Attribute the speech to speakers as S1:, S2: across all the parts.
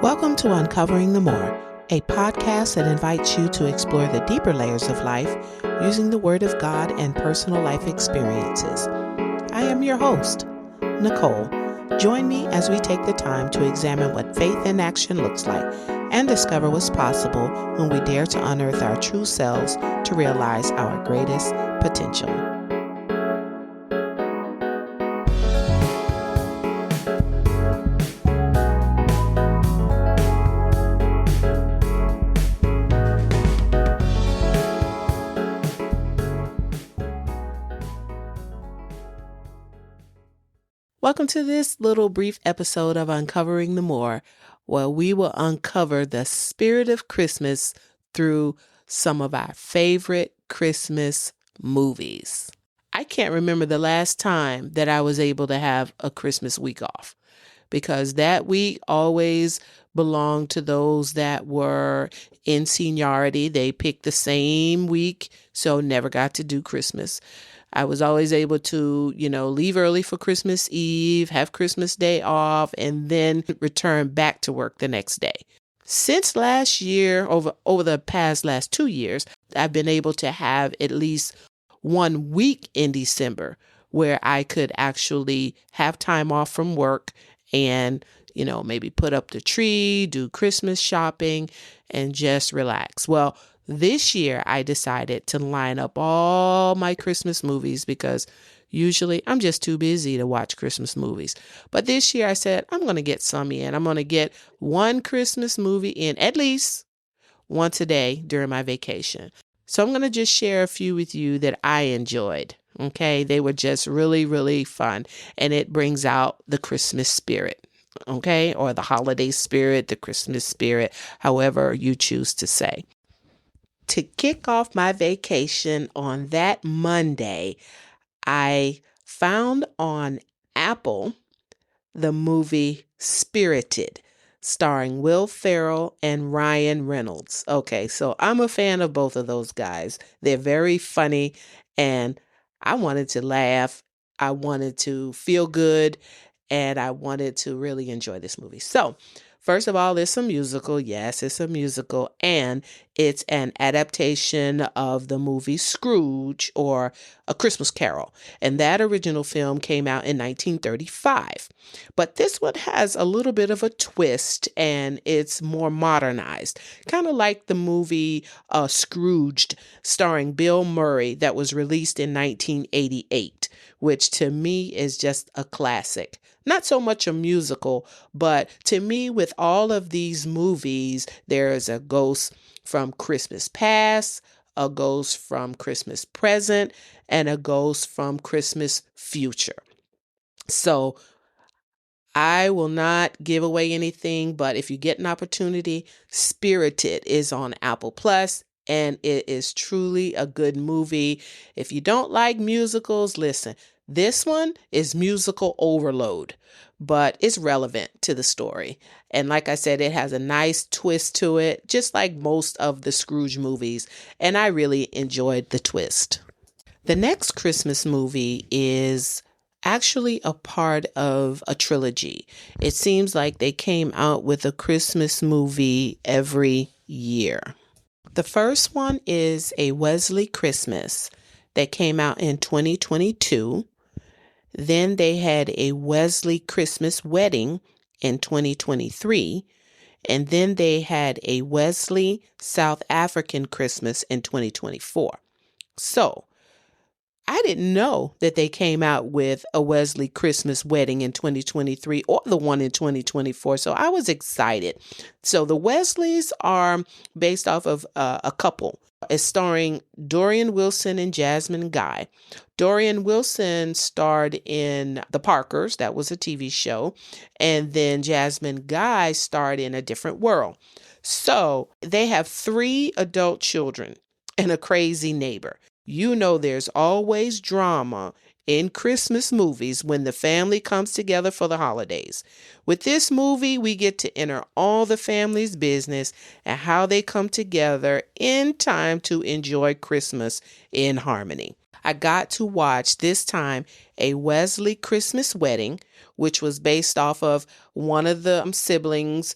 S1: Welcome to Uncovering the More, a podcast that invites you to explore the deeper layers of life using the Word of God and personal life experiences. I am your host, Nicole. Join me as we take the time to examine what faith in action looks like and discover what's possible when we dare to unearth our true selves to realize our greatest potential. Welcome to this little brief episode of Uncovering the More, where we will uncover the spirit of Christmas through some of our favorite Christmas movies. I can't remember the last time that I was able to have a Christmas week off, because that week always belonged to those that were in seniority. They picked the same week, so never got to do Christmas. I was always able to, leave early for Christmas Eve, have Christmas Day off, and then return back to work the next day. Since last year, over the past last 2 years, I've been able to have at least 1 week in December where I could actually have time off from work and, maybe put up the tree, do Christmas shopping, and just relax. Well, this year, I decided to line up all my Christmas movies because usually I'm just too busy to watch Christmas movies. But this year I said, I'm going to get some in. I'm going to get one Christmas movie in at least once a day during my vacation. So I'm going to just share a few with you that I enjoyed. Okay, they were just really, really fun. And it brings out the Christmas spirit. Okay, or the holiday spirit, the Christmas spirit, however you choose to say. To kick off my vacation on that Monday, I found on Apple the movie Spirited, starring Will Ferrell and Ryan Reynolds. Okay, so I'm a fan of both of those guys. They're very funny, and I wanted to laugh. I wanted to feel good, and I wanted to really enjoy this movie. So, first of all, it's a musical. Yes, it's a musical, and it's an adaptation of the movie Scrooge, or A Christmas Carol. And that original film came out in 1935. But this one has a little bit of a twist, and it's more modernized, kind of like the movie Scrooged, starring Bill Murray, that was released in 1988, which to me is just a classic. Not so much a musical, but to me, with all of these movies, there is a ghost from Christmas past, a ghost from Christmas present, and a ghost from Christmas future. So I will not give away anything, but if you get an opportunity, Spirited is on Apple Plus, and it is truly a good movie. If you don't like musicals, listen. This one is musical overload, but it's relevant to the story. And like I said, it has a nice twist to it, just like most of the Scrooge movies. And I really enjoyed the twist. The next Christmas movie is actually a part of a trilogy. It seems like they came out with a Christmas movie every year. The first one is A Wesley Christmas that came out in 2022. Then they had A Wesley Christmas Wedding in 2023. And then they had A Wesley South African Christmas in 2024. So I didn't know that they came out with A Wesley Christmas Wedding in 2023 or the one in 2024. So I was excited. So the Wesleys are based off of a couple. It's starring Dorian Wilson and Jasmine Guy. Dorian Wilson starred in The Parkers. That was a TV show. And then Jasmine Guy starred in A Different World. So they have 3 adult children and a crazy neighbor. You know there's always drama in Christmas movies when the family comes together for the holidays. With this movie, we get to enter all the family's business and how they come together in time to enjoy Christmas in harmony. I got to watch this time A Wesley Christmas Wedding, which was based off of one of the siblings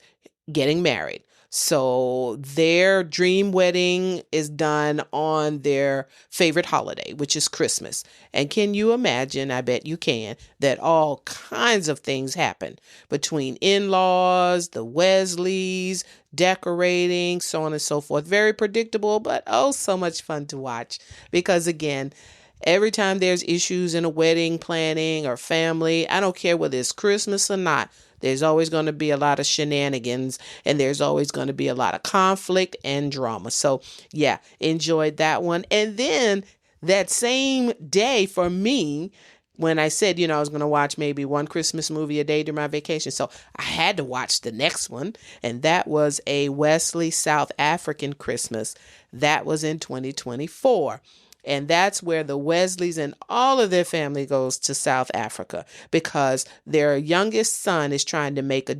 S1: getting married. So their dream wedding is done on their favorite holiday, which is Christmas. And can you imagine? I bet you can, that all kinds of things happen between in-laws, the Wesleys, decorating, so on and so forth. Very predictable, but oh, so much fun to watch. Because again, every time there's issues in a wedding planning or family, I don't care whether it's Christmas or not, there's always going to be a lot of shenanigans and there's always going to be a lot of conflict and drama. So, yeah, enjoyed that one. And then that same day for me, when I said, I was going to watch maybe one Christmas movie a day during my vacation. So I had to watch the next one. And that was a Wesley South African Christmas. That was in 2024. And that's where the Wesleys and all of their family goes to South Africa because their youngest son is trying to make a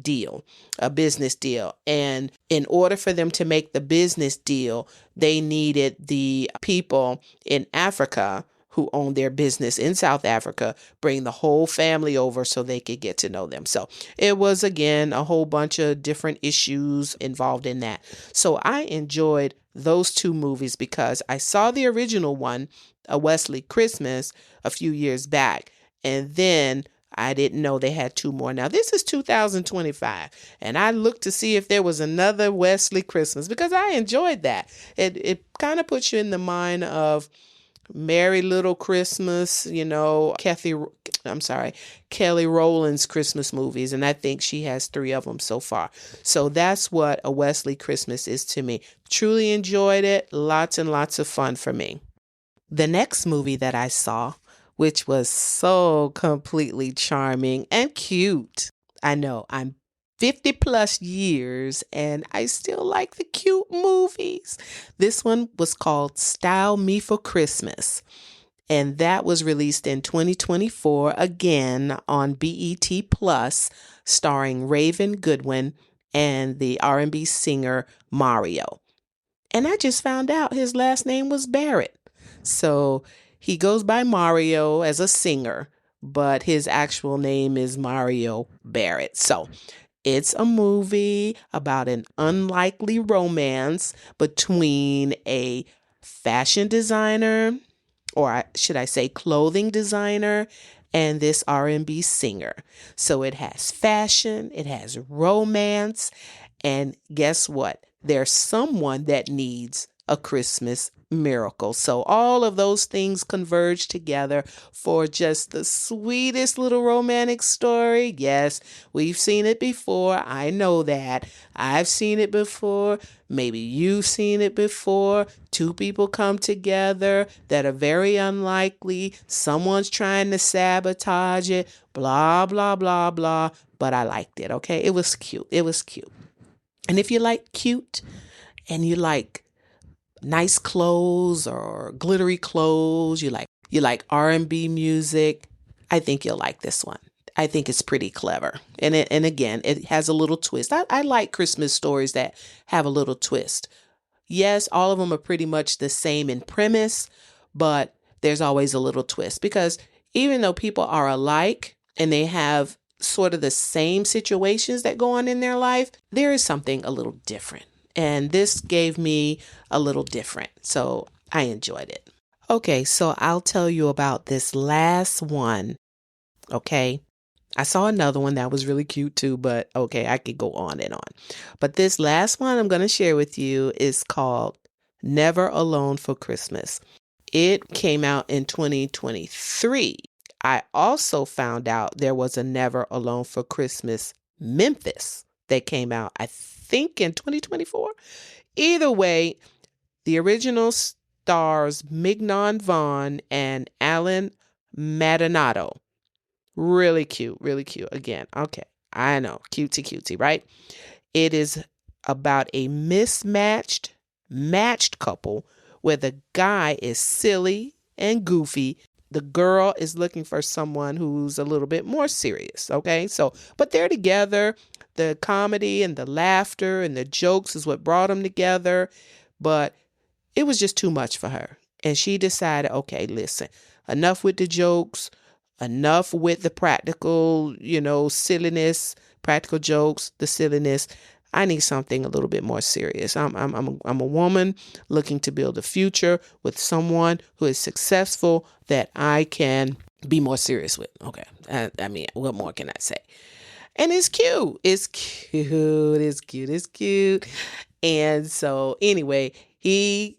S1: business deal. And in order for them to make the business deal, they needed the people in Africa who own their business in South Africa, bring the whole family over so they could get to know them. So it was, again, a whole bunch of different issues involved in that. So I enjoyed those two movies because I saw the original one, A Wesley Christmas, a few years back. And then I didn't know they had two more. Now, this is 2025, and I looked to see if there was another Wesley Christmas because I enjoyed that. It kind of puts you in the mind of Merry Little Christmas, Kelly Rowland's Christmas movies. And I think she has 3 of them so far. So that's what A Wesley Christmas is to me. Truly enjoyed it. Lots and lots of fun for me. The next movie that I saw, which was so completely charming and cute. I know I'm 50 plus years and I still like the cute movies. This one was called Style Me for Christmas. And that was released in 2024 again on BET Plus, starring Raven Goodwin and the R&B singer Mario. And I just found out his last name was Barrett. So he goes by Mario as a singer, but his actual name is Mario Barrett. So it's a movie about an unlikely romance between a fashion designer, or should I say clothing designer, and this R&B singer. So it has fashion, it has romance, and guess what? There's someone that needs a Christmas miracle. So all of those things converge together for just the sweetest little romantic story. Yes, we've seen it before. I know that. I've seen it before. Maybe you've seen it before. 2 people come together that are very unlikely. Someone's trying to sabotage it. Blah, blah, blah, blah. But I liked it, okay? It was cute. It was cute. And if you like cute and you like nice clothes or glittery clothes, you like R&B music, I think you'll like this one. I think it's pretty clever. And again, it has a little twist. I like Christmas stories that have a little twist. Yes, all of them are pretty much the same in premise, but there's always a little twist because even though people are alike and they have sort of the same situations that go on in their life, there is something a little different. And this gave me a little different. So I enjoyed it. Okay, so I'll tell you about this last one. Okay. I saw another one that was really cute too, but okay, I could go on and on. But this last one I'm going to share with you is called Never Alone for Christmas. It came out in 2023. I also found out there was a Never Alone for Christmas Memphis that came out, I think, in 2024. Either way, the original stars Mignon Vaughn and Alan Maldonado. Really cute, really cute. Again, okay, I know, cutesy, right? It is about a matched couple where the guy is silly and goofy. The girl is looking for someone who's a little bit more serious, okay? So, but they're together. The comedy and the laughter and the jokes is what brought them together. But it was just too much for her. And she decided, okay, listen, enough with the jokes, enough with the practical, silliness, practical jokes, the silliness. I need something a little bit more serious. I'm a woman looking to build a future with someone who is successful that I can be more serious with. Okay. I mean, what more can I say? And it's cute. It's cute. It's cute. It's cute. And so anyway, he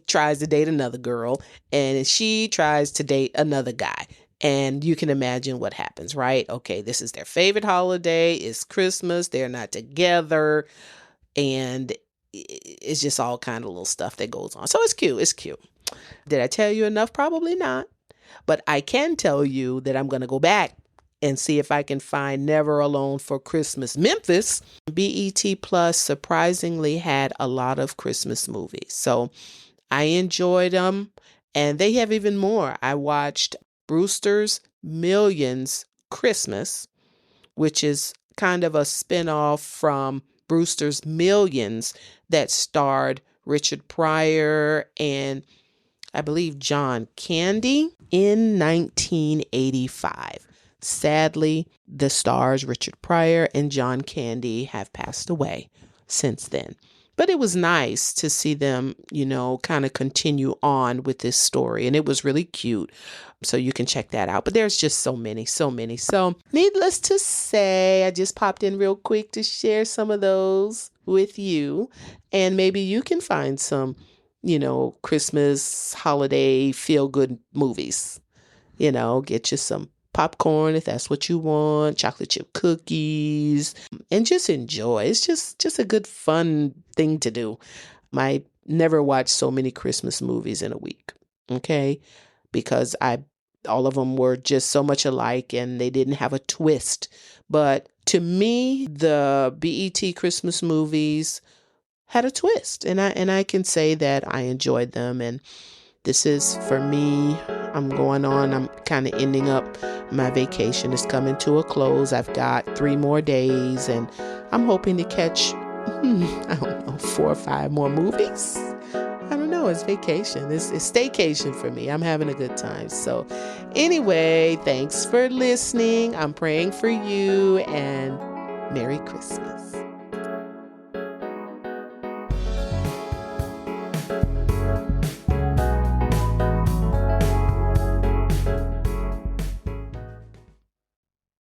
S1: tries to date another girl, and she tries to date another guy. And you can imagine what happens, right? Okay, this is their favorite holiday. It's Christmas. They're not together. And it's just all kind of little stuff that goes on. So it's cute. It's cute. Did I tell you enough? Probably not. But I can tell you that I'm going to go back and see if I can find Never Alone for Christmas Memphis. BET Plus surprisingly had a lot of Christmas movies. So I enjoyed them. And they have even more. I watched Brewster's Millions Christmas, which is kind of a spinoff from Brewster's Millions that starred Richard Pryor and I believe John Candy in 1985. Sadly, the stars Richard Pryor and John Candy have passed away since then. But it was nice to see them, kind of continue on with this story. And it was really cute. So you can check that out. But there's just so many. So needless to say, I just popped in real quick to share some of those with you. And maybe you can find some, Christmas holiday feel-good movies. Get you some popcorn if that's what you want, chocolate chip cookies, and just enjoy. It's just a good fun thing to do. I never watched so many Christmas movies in a week, okay? Because all of them were just so much alike and they didn't have a twist. But to me, the BET Christmas movies had a twist, and I can say that I enjoyed them. And this is for me. I'm kind of ending up. My vacation is coming to a close. I've got 3 more days, and I'm hoping to catch, 4 or 5 more movies. I don't know. It's vacation. It's staycation for me. I'm having a good time. So anyway, thanks for listening. I'm praying for you, and Merry Christmas.